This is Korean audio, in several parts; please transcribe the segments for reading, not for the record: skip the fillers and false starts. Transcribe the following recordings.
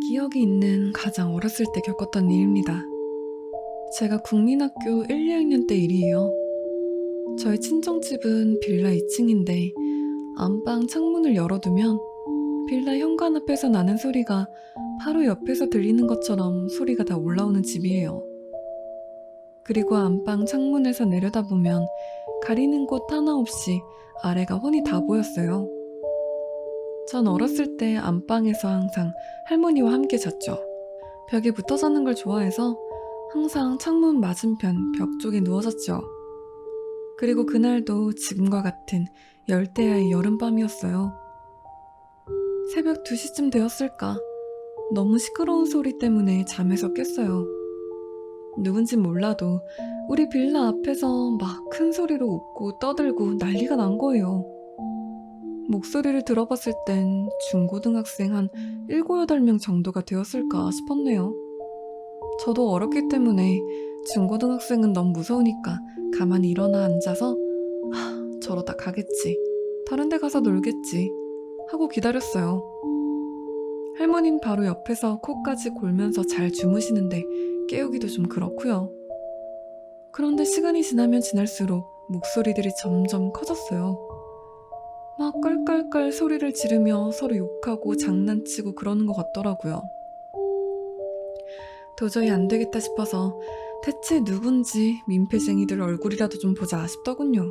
기억이 있는 가장 어렸을 때 겪었던 일입니다. 제가 국민학교 1, 2학년 때 일이에요. 저희 친정집은 빌라 2층인데 안방 창문을 열어두면 빌라 현관 앞에서 나는 소리가 바로 옆에서 들리는 것처럼 소리가 다 올라오는 집이에요. 그리고 안방 창문에서 내려다보면 가리는 곳 하나 없이 아래가 훤히 다 보였어요. 전 어렸을 때 안방에서 항상 할머니와 함께 잤죠. 벽에 붙어 자는 걸 좋아해서 항상 창문 맞은편 벽 쪽에 누워 잤죠. 그리고 그날도 지금과 같은 열대야의 여름밤이었어요. 새벽 2시쯤 되었을까? 너무 시끄러운 소리 때문에 잠에서 깼어요. 누군진 몰라도 우리 빌라 앞에서 막 큰 소리로 웃고 떠들고 난리가 난 거예요. 목소리를 들어봤을 땐 중고등학생 한 7, 8명 정도가 되었을까 싶었네요. 저도 어렸기 때문에 중고등학생은 너무 무서우니까 가만히 일어나 앉아서 저러다 가겠지, 다른 데 가서 놀겠지 하고 기다렸어요. 할머니는 바로 옆에서 코까지 골면서 잘 주무시는데 깨우기도 좀 그렇고요. 그런데 시간이 지나면 지날수록 목소리들이 점점 커졌어요. 막 깔깔깔 소리를 지르며 서로 욕하고 장난치고 그러는 것 같더라고요. 도저히 안 되겠다 싶어서 대체 누군지 민폐쟁이들 얼굴이라도 좀 보자 싶더군요.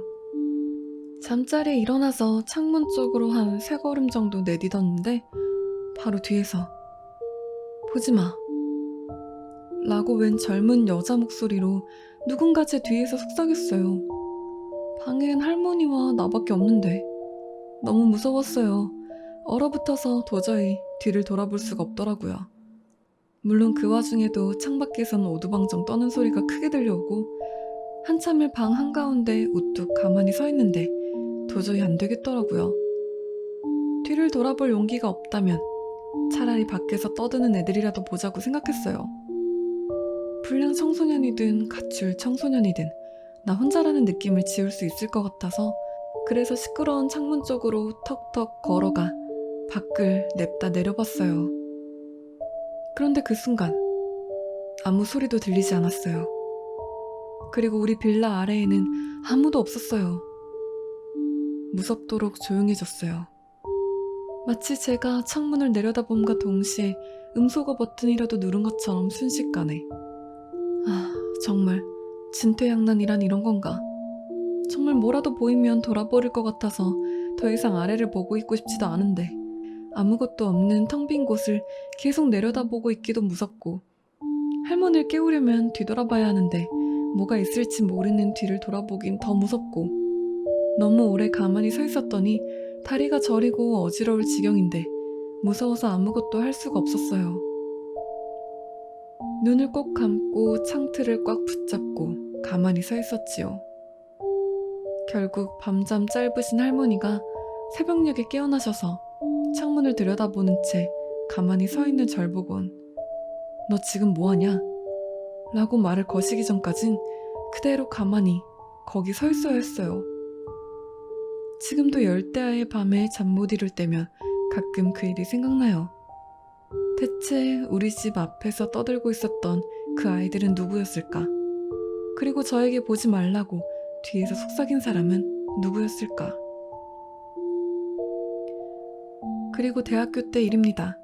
잠자리에 일어나서 창문 쪽으로 한 3걸음 정도 내디뎠는데 바로 뒤에서 보지마 라고 웬 젊은 여자 목소리로 누군가 제 뒤에서 속삭였어요. 방엔 할머니와 나밖에 없는데 너무 무서웠어요. 얼어붙어서 도저히 뒤를 돌아볼 수가 없더라고요. 물론 그 와중에도 창밖에선 오두방정 떠는 소리가 크게 들려오고 한참을 방 한가운데 우뚝 가만히 서 있는데 도저히 안 되겠더라고요. 뒤를 돌아볼 용기가 없다면 차라리 밖에서 떠드는 애들이라도 보자고 생각했어요. 불량 청소년이든 가출 청소년이든 나 혼자라는 느낌을 지울 수 있을 것 같아서 그래서 시끄러운 창문 쪽으로 턱턱 걸어가 밖을 냅다 내려봤어요. 그런데 그 순간 아무 소리도 들리지 않았어요. 그리고 우리 빌라 아래에는 아무도 없었어요. 무섭도록 조용해졌어요. 마치 제가 창문을 내려다봄과 동시에 음소거 버튼이라도 누른 것처럼 순식간에. 정말 진퇴양난이란 이런 건가? 정말 뭐라도 보이면 돌아버릴 것 같아서 더 이상 아래를 보고 있고 싶지도 않은데 아무것도 없는 텅 빈 곳을 계속 내려다보고 있기도 무섭고 할머니를 깨우려면 뒤돌아봐야 하는데 뭐가 있을지 모르는 뒤를 돌아보긴 더 무섭고 너무 오래 가만히 서 있었더니 다리가 저리고 어지러울 지경인데 무서워서 아무것도 할 수가 없었어요. 눈을 꼭 감고 창틀을 꽉 붙잡고 가만히 서 있었지요. 결국 밤잠 짧으신 할머니가 새벽녘에 깨어나셔서 창문을 들여다보는 채 가만히 서 있는 절 보곤 너 지금 뭐하냐? 라고 말을 거시기 전까진 그대로 가만히 거기 서 있어야 했어요. 지금도 열대야의 밤에 잠 못 이룰 때면 가끔 그 일이 생각나요. 대체 우리 집 앞에서 떠들고 있었던 그 아이들은 누구였을까? 그리고 저에게 보지 말라고 뒤에서 속삭인 사람은 누구였을까? 그리고 대학교 때 일입니다.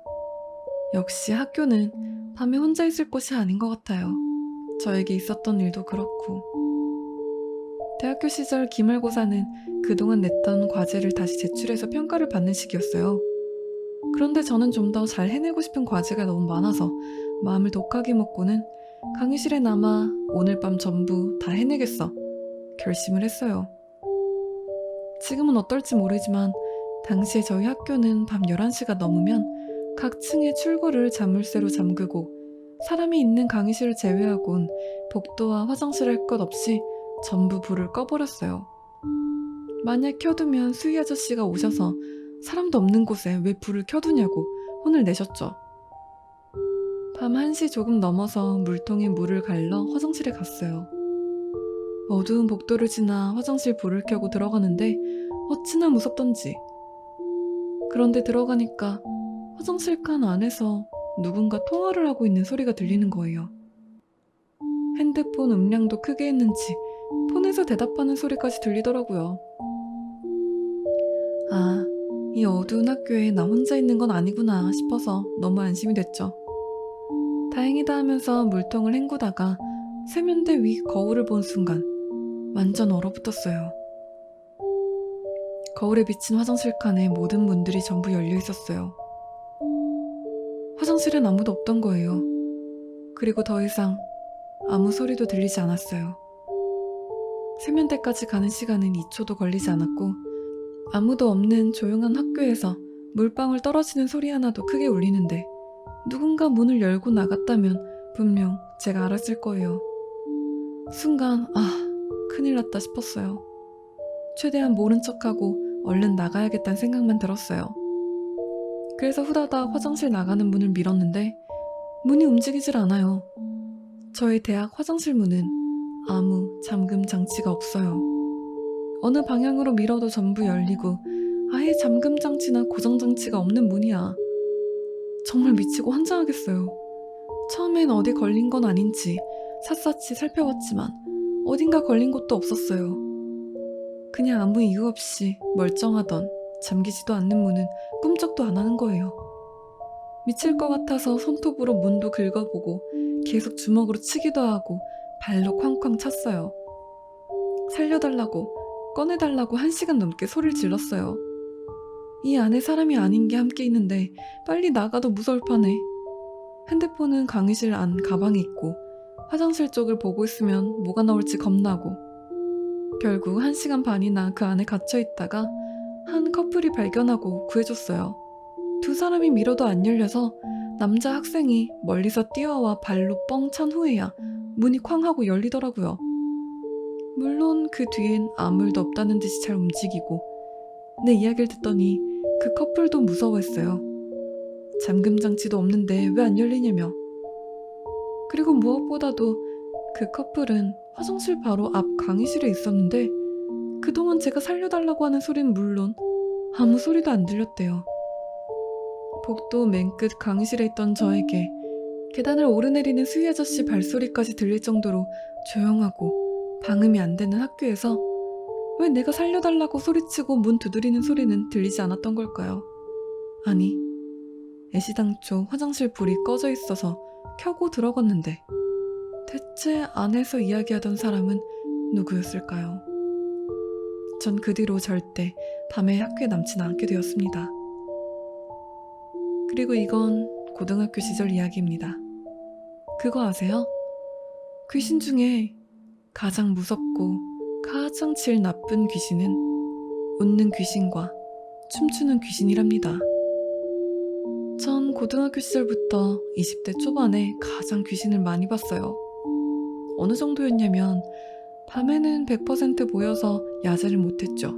역시 학교는 밤에 혼자 있을 곳이 아닌 것 같아요. 저에게 있었던 일도 그렇고. 대학교 시절 기말고사는 그동안 냈던 과제를 다시 제출해서 평가를 받는 시기였어요. 그런데 저는 좀 더 잘 해내고 싶은 과제가 너무 많아서 마음을 독하게 먹고는 강의실에 남아 오늘 밤 전부 다 해내겠어 결심을 했어요. 지금은 어떨지 모르지만 당시에 저희 학교는 밤 11시가 넘으면 각 층의 출구를 자물쇠로 잠그고 사람이 있는 강의실을 제외하곤 복도와 화장실 할 것 없이 전부 불을 꺼버렸어요. 만약 켜두면 수희 아저씨가 오셔서 사람도 없는 곳에 왜 불을 켜두냐고 혼을 내셨죠. 밤 1시 조금 넘어서 물통에 물을 갈러 화장실에 갔어요. 어두운 복도를 지나 화장실 불을 켜고 들어가는데 어찌나 무섭던지. 그런데 들어가니까 화장실 칸 안에서 누군가 통화를 하고 있는 소리가 들리는 거예요. 핸드폰 음량도 크게 했는지 폰에서 대답하는 소리까지 들리더라고요. 아, 이 어두운 학교에 나 혼자 있는 건 아니구나 싶어서 너무 안심이 됐죠. 다행이다 하면서 물통을 헹구다가 세면대 위 거울을 본 순간 완전 얼어붙었어요. 거울에 비친 화장실 칸에 모든 문들이 전부 열려 있었어요. 화장실엔 아무도 없던 거예요. 그리고 더 이상 아무 소리도 들리지 않았어요. 세면대까지 가는 시간은 2초도 걸리지 않았고 아무도 없는 조용한 학교에서 물방울 떨어지는 소리 하나도 크게 울리는데 누군가 문을 열고 나갔다면 분명 제가 알았을 거예요. 순간 큰일 났다 싶었어요. 최대한 모른 척하고 얼른 나가야겠다는 생각만 들었어요. 그래서 후다닥 화장실 나가는 문을 밀었는데 문이 움직이질 않아요. 저희 대학 화장실 문은 아무 잠금 장치가 없어요. 어느 방향으로 밀어도 전부 열리고 아예 잠금 장치나 고정 장치가 없는 문이야. 정말 미치고 환장하겠어요. 처음엔 어디 걸린 건 아닌지 샅샅이 살펴봤지만 어딘가 걸린 곳도 없었어요. 그냥 아무 이유 없이 멀쩡하던 잠기지도 않는 문은 꿈쩍도 안 하는 거예요. 미칠 것 같아서 손톱으로 문도 긁어보고 계속 주먹으로 치기도 하고 발로 쾅쾅 찼어요. 살려달라고 꺼내달라고 1시간 넘게 소리를 질렀어요. 이 안에 사람이 아닌 게 함께 있는데 빨리 나가도 무서울 판에. 핸드폰은 강의실 안 가방에 있고 화장실 쪽을 보고 있으면 뭐가 나올지 겁나고 결국 1시간 반이나 그 안에 갇혀있다가 한 커플이 발견하고 구해줬어요. 두 사람이 밀어도 안 열려서 남자 학생이 멀리서 뛰어와 발로 뻥 찬 후에야 문이 쾅 하고 열리더라고요. 물론 그 뒤엔 아무 일도 없다는 듯이 잘 움직이고 내 이야기를 듣더니 그 커플도 무서워했어요. 잠금 장치도 없는데 왜 안 열리냐며. 그리고 무엇보다도 그 커플은 화장실 바로 앞 강의실에 있었는데 그동안 제가 살려달라고 하는 소리는 물론 아무 소리도 안 들렸대요. 복도 맨 끝 강의실에 있던 저에게 계단을 오르내리는 수희 아저씨 발소리까지 들릴 정도로 조용하고 방음이 안 되는 학교에서 왜 내가 살려달라고 소리치고 문 두드리는 소리는 들리지 않았던 걸까요? 아니, 애시당초 화장실 불이 꺼져 있어서 켜고 들어갔는데 대체 안에서 이야기하던 사람은 누구였을까요? 전 그 뒤로 절대 밤에 학교에 남지는 않게 되었습니다. 그리고 이건 고등학교 시절 이야기입니다. 그거 아세요? 귀신 중에 가장 무섭고 가장 질 나쁜 귀신은 웃는 귀신과 춤추는 귀신이랍니다. 전 고등학교 시절부터 20대 초반에 가장 귀신을 많이 봤어요. 어느 정도였냐면 밤에는 100% 모여서 야자를 못했죠.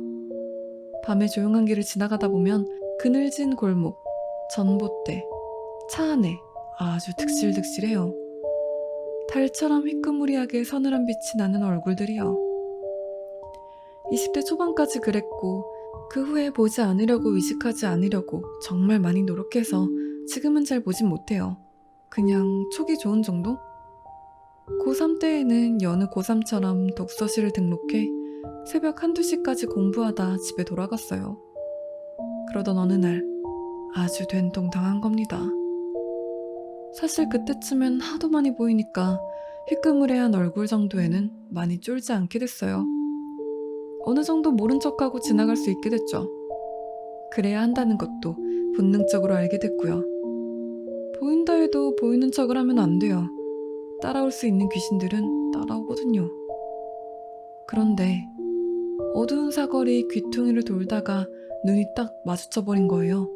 밤에 조용한 길을 지나가다 보면 그늘진 골목, 전봇대, 차 안에 아주 득실득실해요. 달처럼 휘끄무리하게 서늘한 빛이 나는 얼굴들이요. 20대 초반까지 그랬고 그 후에 보지 않으려고 의식하지 않으려고 정말 많이 노력해서 지금은 잘 보진 못해요. 그냥 촉이 좋은 정도? 고3 때에는 여느 고3처럼 독서실을 등록해 새벽 1~2시까지 공부하다 집에 돌아갔어요. 그러던 어느 날 아주 된통 당한 겁니다. 사실 그때쯤엔 하도 많이 보이니까 휘끄무레한 얼굴 정도에는 많이 쫄지 않게 됐어요. 어느 정도 모른 척하고 지나갈 수 있게 됐죠. 그래야 한다는 것도 본능적으로 알게 됐고요. 보인다 해도 보이는 척을 하면 안 돼요. 따라올 수 있는 귀신들은 따라오거든요. 그런데 어두운 사거리 귀퉁이를 돌다가 눈이 딱 마주쳐버린 거예요.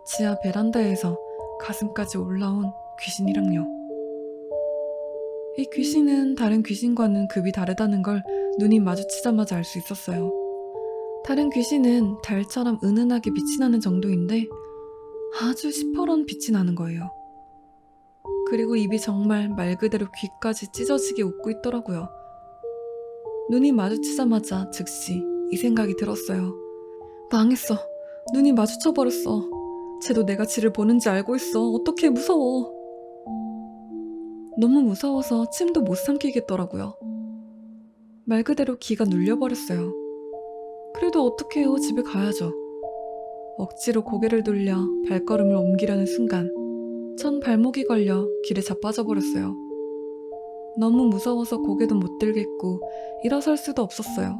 지하 베란다에서 가슴까지 올라온 귀신이랑요. 이 귀신은 다른 귀신과는 급이 다르다는 걸 눈이 마주치자마자 알 수 있었어요. 다른 귀신은 달처럼 은은하게 빛이 나는 정도인데 아주 시퍼런 빛이 나는 거예요. 그리고 입이 정말 말 그대로 귀까지 찢어지게 웃고 있더라고요. 눈이 마주치자마자 즉시 이 생각이 들었어요. 망했어. 눈이 마주쳐버렸어. 쟤도 내가 지를 보는지 알고 있어. 어떡해, 무서워. 너무 무서워서 침도 못 삼키겠더라고요. 말 그대로 기가 눌려버렸어요. 그래도 어떡해요. 집에 가야죠. 억지로 고개를 돌려 발걸음을 옮기려는 순간 전 발목이 걸려 길에 자빠져 버렸어요. 너무 무서워서 고개도 못 들겠고 일어설 수도 없었어요.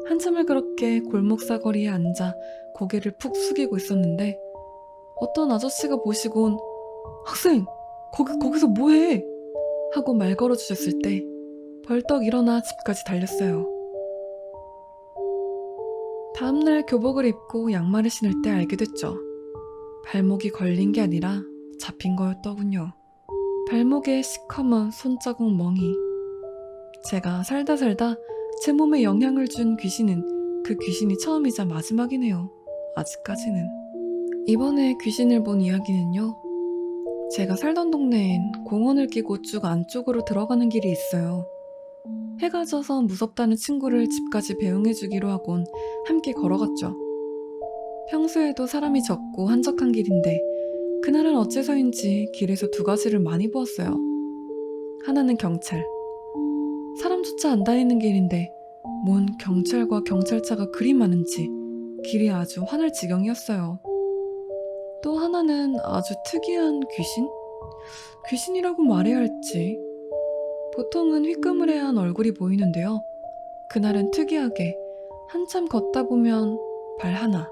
한참을 그렇게 골목 사거리에 앉아 고개를 푹 숙이고 있었는데 어떤 아저씨가 보시곤 학생! 거기서 뭐해? 하고 말 걸어주셨을 때 벌떡 일어나 집까지 달렸어요. 다음날 교복을 입고 양말을 신을 때 알게 됐죠. 발목이 걸린 게 아니라 잡힌 거였더군요. 발목에 시커먼 손자국 멍이. 제가 살다 제 몸에 영향을 준 귀신은 그 귀신이 처음이자 마지막이네요. 아직까지는. 이번에 귀신을 본 이야기는요. 제가 살던 동네엔 공원을 끼고 쭉 안쪽으로 들어가는 길이 있어요. 해가 져서 무섭다는 친구를 집까지 배웅해주기로 하곤 함께 걸어갔죠. 평소에도 사람이 적고 한적한 길인데 그날은 어째서인지 길에서 두 가지를 많이 보았어요. 하나는 경찰. 사람조차 안 다니는 길인데 뭔 경찰과 경찰차가 그리 많은지 길이 아주 화날 지경이었어요. 또 하나는 아주 특이한 귀신? 귀신이라고 말해야 할지. 보통은 휘끄무레한 얼굴이 보이는데요. 그날은 특이하게 한참 걷다 보면 발 하나,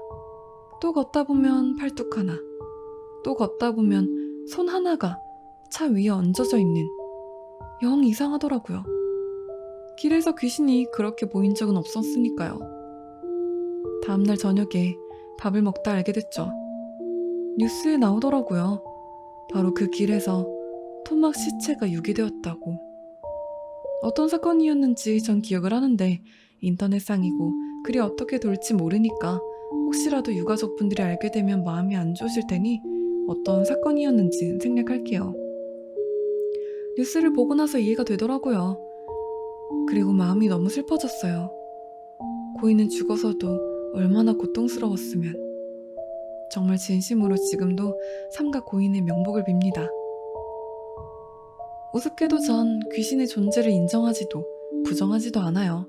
또 걷다 보면 팔뚝 하나, 또 걷다 보면 손 하나가 차 위에 얹어져 있는 영 이상하더라고요. 길에서 귀신이 그렇게 보인 적은 없었으니까요. 다음날 저녁에 밥을 먹다 알게 됐죠. 뉴스에 나오더라고요. 바로 그 길에서 토막 시체가 유기되었다고. 어떤 사건이었는지 전 기억을 하는데 인터넷상이고 글이 어떻게 돌지 모르니까 혹시라도 유가족분들이 알게 되면 마음이 안 좋으실 테니 어떤 사건이었는지 생략할게요. 뉴스를 보고 나서 이해가 되더라고요. 그리고 마음이 너무 슬퍼졌어요. 고인은 죽어서도 얼마나 고통스러웠으면. 정말 진심으로 지금도 삼가 고인의 명복을 빕니다. 우습게도 전 귀신의 존재를 인정하지도 부정하지도 않아요.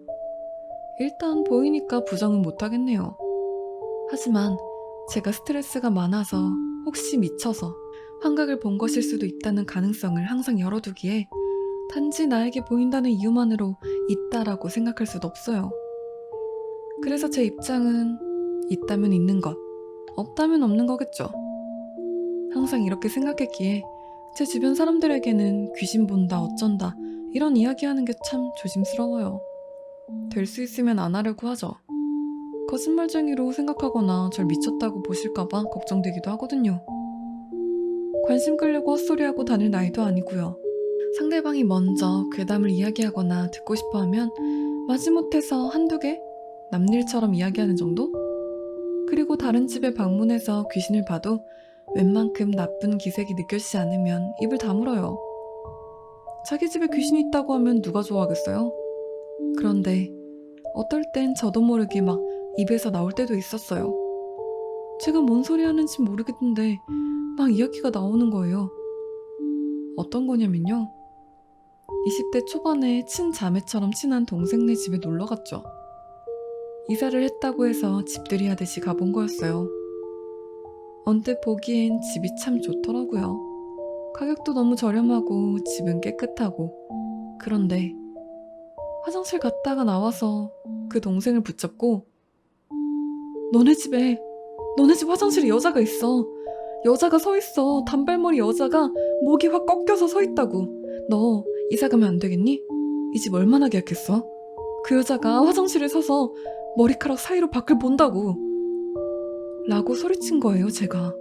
일단 보이니까 부정은 못하겠네요. 하지만 제가 스트레스가 많아서 혹시 미쳐서 환각을 본 것일 수도 있다는 가능성을 항상 열어두기에 단지 나에게 보인다는 이유만으로 있다라고 생각할 수도 없어요. 그래서 제 입장은 있다면 있는 것, 없다면 없는 거겠죠. 항상 이렇게 생각했기에 제 주변 사람들에게는 귀신 본다 어쩐다 이런 이야기하는 게 참 조심스러워요. 될 수 있으면 안 하려고 하죠. 거짓말쟁이로 생각하거나 절 미쳤다고 보실까봐 걱정되기도 하거든요. 관심 끌려고 헛소리하고 다닐 나이도 아니고요. 상대방이 먼저 괴담을 이야기하거나 듣고 싶어하면 마지못해서 한두 개? 남일처럼 이야기하는 정도? 그리고 다른 집에 방문해서 귀신을 봐도 웬만큼 나쁜 기색이 느껴지지 않으면 입을 다물어요. 자기 집에 귀신이 있다고 하면 누가 좋아하겠어요? 그런데 어떨 땐 저도 모르게 막 입에서 나올 때도 있었어요. 제가 뭔 소리 하는지 모르겠는데 막 이야기가 나오는 거예요. 어떤 거냐면요. 20대 초반에 친자매처럼 친한 동생네 집에 놀러 갔죠. 이사를 했다고 해서 집들이 하듯이 가본 거였어요. 언뜻 보기엔 집이 참 좋더라고요. 가격도 너무 저렴하고 집은 깨끗하고. 그런데 화장실 갔다가 나와서 그 동생을 붙잡고 너네 집 화장실에 여자가 있어. 여자가 서 있어. 단발머리 여자가 목이 확 꺾여서 서 있다고. 너 이사 가면 안 되겠니? 이 집 얼마나 계약했어? 그 여자가 화장실에 서서 머리카락 사이로 밖을 본다고. 라고 소리친 거예요, 제가.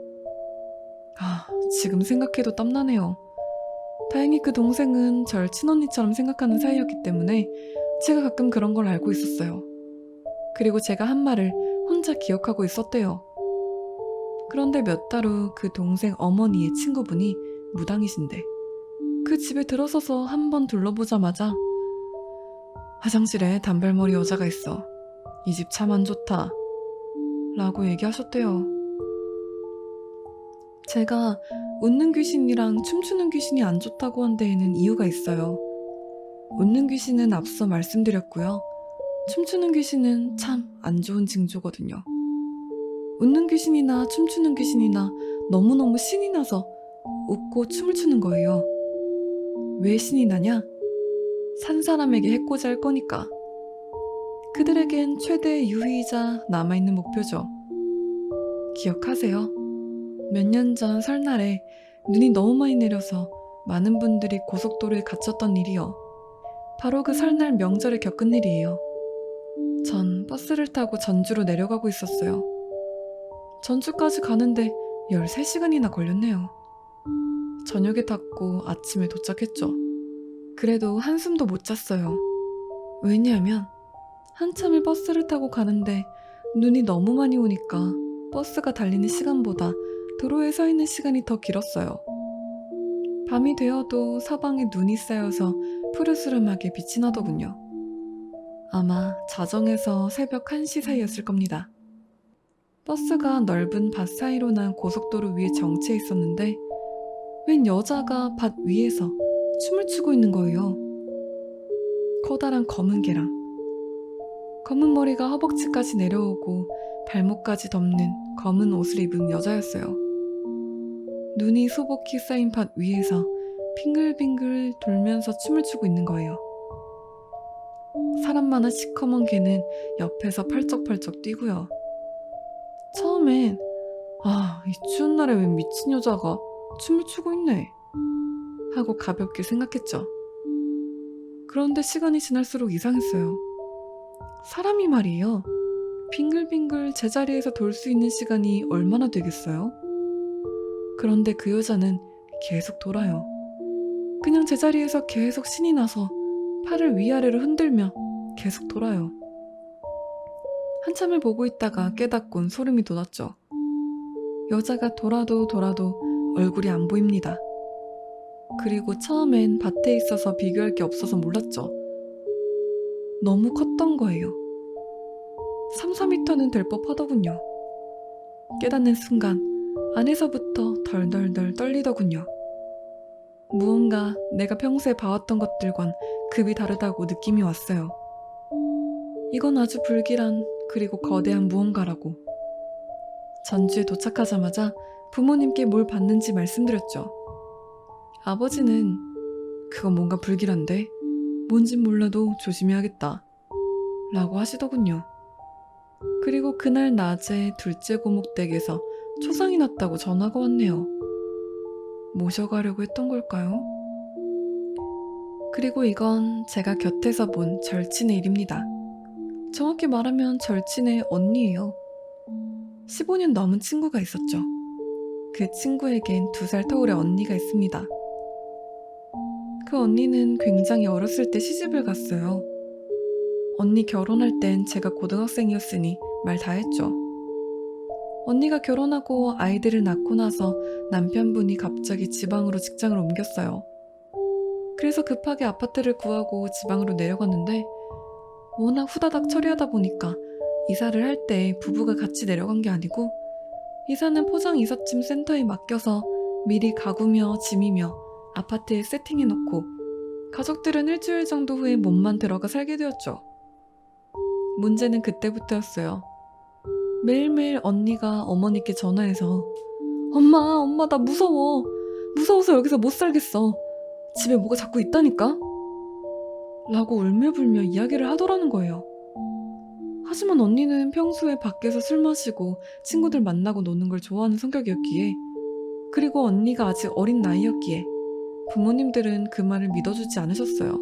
지금 생각해도 땀나네요. 다행히 그 동생은 절 친언니처럼 생각하는 사이였기 때문에 제가 가끔 그런 걸 알고 있었어요. 그리고 제가 한 말을 혼자 기억하고 있었대요. 그런데 몇 달 후 그 동생 어머니의 친구분이 무당이신데 그 집에 들어서서 한번 둘러보자마자 화장실에 단발머리 여자가 있어. 이 집 참 안 좋다. 라고 얘기하셨대요. 제가 웃는 귀신이랑 춤추는 귀신이 안 좋다고 한 데에는 이유가 있어요. 웃는 귀신은 앞서 말씀드렸고요. 춤추는 귀신은 참 안 좋은 징조거든요. 웃는 귀신이나 춤추는 귀신이나 너무너무 신이 나서 웃고 춤을 추는 거예요. 왜 신이 나냐? 산 사람에게 해코지 할 거니까. 그들에겐 최대의 유희이자 남아있는 목표죠. 기억하세요? 몇 년 전 설날에 눈이 너무 많이 내려서 많은 분들이 고속도로에 갇혔던 일이요. 바로 그 설날 명절에 겪은 일이에요. 전 버스를 타고 전주로 내려가고 있었어요. 전주까지 가는데 13시간이나 걸렸네요. 저녁에 탔고 아침에 도착했죠. 그래도 한숨도 못 잤어요. 왜냐하면 한참을 버스를 타고 가는데 눈이 너무 많이 오니까 버스가 달리는 시간보다 도로에 서 있는 시간이 더 길었어요. 밤이 되어도 사방에 눈이 쌓여서 푸르스름하게 빛이 나더군요. 아마 자정에서 새벽 1시 사이였을 겁니다. 버스가 넓은 밭 사이로 난 고속도로 위에 정체해 있었는데 웬 여자가 밭 위에서 춤을 추고 있는 거예요. 커다란 검은 개랑 검은 머리가 허벅지까지 내려오고 발목까지 덮는 검은 옷을 입은 여자였어요. 눈이 소복히 쌓인 밭 위에서 빙글빙글 돌면서 춤을 추고 있는 거예요. 사람 많은 시커먼 개는 옆에서 펄쩍펄쩍 뛰고요. 처음엔 이 추운 날에 웬 미친 여자가 춤을 추고 있네 하고 가볍게 생각했죠. 그런데 시간이 지날수록 이상했어요. 사람이 말이에요. 빙글빙글 제자리에서 돌 수 있는 시간이 얼마나 되겠어요? 그런데 그 여자는 계속 돌아요. 그냥 제자리에서 계속 신이 나서 팔을 위아래로 흔들며 계속 돌아요. 한참을 보고 있다가 깨닫곤 소름이 돋았죠. 여자가 돌아도 얼굴이 안 보입니다. 그리고 처음엔 밭에 있어서 비교할 게 없어서 몰랐죠. 너무 컸던 거예요. 3-4m는 될 법하더군요. 깨닫는 순간 안에서부터 덜덜덜 떨리더군요. 무언가 내가 평소에 봐왔던 것들과는 급이 다르다고 느낌이 왔어요. 이건 아주 불길한 그리고 거대한 무언가라고. 전주에 도착하자마자 부모님께 뭘 봤는지 말씀드렸죠. 아버지는 그건 뭔가 불길한데 뭔진 몰라도 조심해야겠다 라고 하시더군요. 그리고 그날 낮에 둘째 고목 댁에서 초상이 났다고 전화가 왔네요. 모셔가려고 했던 걸까요? 그리고 이건 제가 곁에서 본 절친의 일입니다. 정확히 말하면 절친의 언니예요. 15년 넘은 친구가 있었죠. 그 친구에겐 2살 터울의 언니가 있습니다. 그 언니는 굉장히 어렸을 때 시집을 갔어요. 언니 결혼할 땐 제가 고등학생이었으니 말 다 했죠. 언니가 결혼하고 아이들을 낳고 나서 남편분이 갑자기 지방으로 직장을 옮겼어요. 그래서 급하게 아파트를 구하고 지방으로 내려갔는데 워낙 후다닥 처리하다 보니까 이사를 할 때 부부가 같이 내려간 게 아니고 이사는 포장 이삿짐 센터에 맡겨서 미리 가구며 짐이며 아파트에 세팅해놓고 가족들은 일주일 정도 후에 몸만 들어가 살게 되었죠. 문제는 그때부터였어요. 매일매일 언니가 어머니께 전화해서 엄마 나 무서워서 여기서 못 살겠어. 집에 뭐가 자꾸 있다니까? 라고 울며불며 이야기를 하더라는 거예요. 하지만 언니는 평소에 밖에서 술 마시고 친구들 만나고 노는 걸 좋아하는 성격이었기에 그리고 언니가 아직 어린 나이였기에 부모님들은 그 말을 믿어주지 않으셨어요.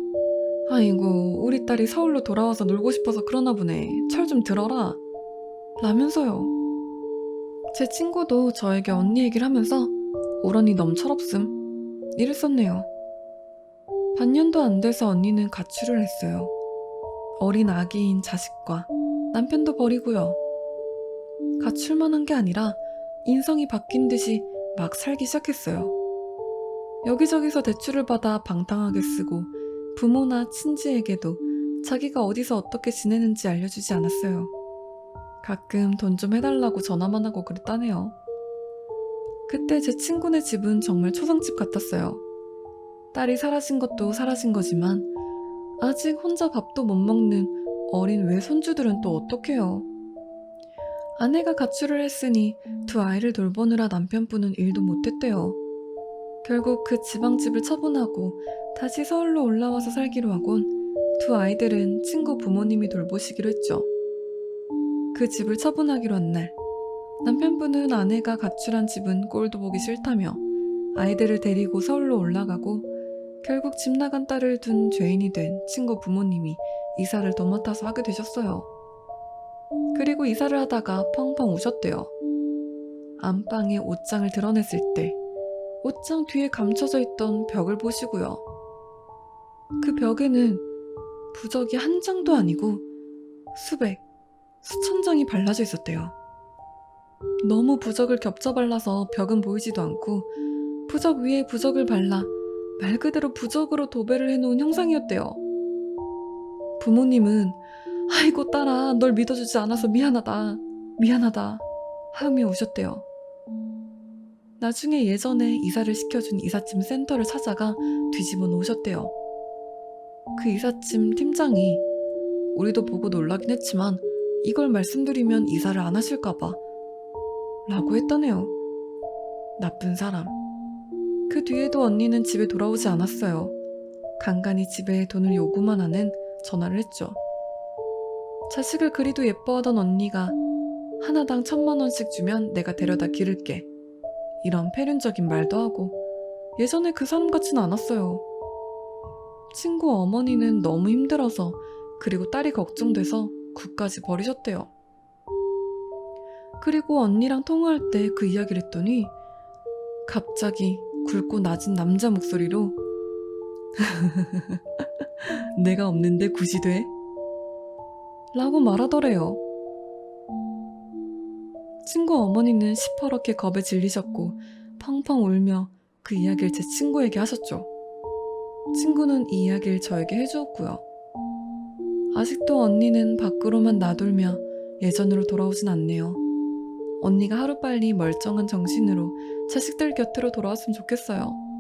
아이고 우리 딸이 서울로 돌아와서 놀고 싶어서 그러나 보네. 철 좀 들어라. 라면서요. 제 친구도 저에게 언니 얘기를 하면서 올 언니 너무 철없음 이랬었네요. 반년도 안 돼서 언니는 가출을 했어요. 어린 아기인 자식과 남편도 버리고요. 가출만 한 게 아니라 인성이 바뀐 듯이 막 살기 시작했어요. 여기저기서 대출을 받아 방탕하게 쓰고 부모나 친지에게도 자기가 어디서 어떻게 지내는지 알려주지 않았어요. 가끔 돈 좀 해달라고 전화만 하고 그랬다네요. 그때 제 친구네 집은 정말 초상집 같았어요. 딸이 사라진 것도 사라진 거지만 아직 혼자 밥도 못 먹는 어린 외손주들은 또 어떡해요. 아내가 가출을 했으니 두 아이를 돌보느라 남편분은 일도 못했대요. 결국 그 지방집을 처분하고 다시 서울로 올라와서 살기로 하곤 두 아이들은 친구 부모님이 돌보시기로 했죠. 그 집을 처분하기로 한 날, 남편분은 아내가 가출한 집은 꼴도 보기 싫다며 아이들을 데리고 서울로 올라가고 결국 집 나간 딸을 둔 죄인이 된 친구 부모님이 이사를 도맡아서 하게 되셨어요. 그리고 이사를 하다가 펑펑 우셨대요. 안방에 옷장을 드러냈을 때 옷장 뒤에 감춰져 있던 벽을 보시고요. 그 벽에는 부적이 한 장도 아니고 수백, 수천 장이 발라져 있었대요. 너무 부적을 겹쳐 발라서 벽은 보이지도 않고 부적 위에 부적을 발라 말 그대로 부적으로 도배를 해놓은 형상이었대요. 부모님은 아이고 딸아, 널 믿어주지 않아서 미안하다 하며 우셨대요. 나중에 예전에 이사를 시켜준 이삿짐 센터를 찾아가 뒤집어 놓으셨대요. 그 이삿짐 팀장이 우리도 보고 놀라긴 했지만 이걸 말씀드리면 이사를 안 하실까봐 라고 했다네요. 나쁜 사람. 그 뒤에도 언니는 집에 돌아오지 않았어요. 간간히 집에 돈을 요구만 하는 전화를 했죠. 자식을 그리도 예뻐하던 언니가 하나당 1,000만 원씩 주면 내가 데려다 기를게. 이런 폐륜적인 말도 하고 예전에 그 사람 같지는 않았어요. 친구 어머니는 너무 힘들어서 그리고 딸이 걱정돼서 굿까지 버리셨대요. 그리고 언니랑 통화할 때 그 이야기를 했더니 갑자기 굵고 낮은 남자 목소리로 내가 없는데 굿이 돼? 라고 말하더래요. 친구 어머니는 시퍼렇게 겁에 질리셨고 펑펑 울며 그 이야기를 제 친구에게 하셨죠. 친구는 이 이야기를 저에게 해주었고요. 아직도 언니는 밖으로만 나돌며 예전으로 돌아오진 않네요. 언니가 하루빨리 멀쩡한 정신으로 자식들 곁으로 돌아왔으면 좋겠어요.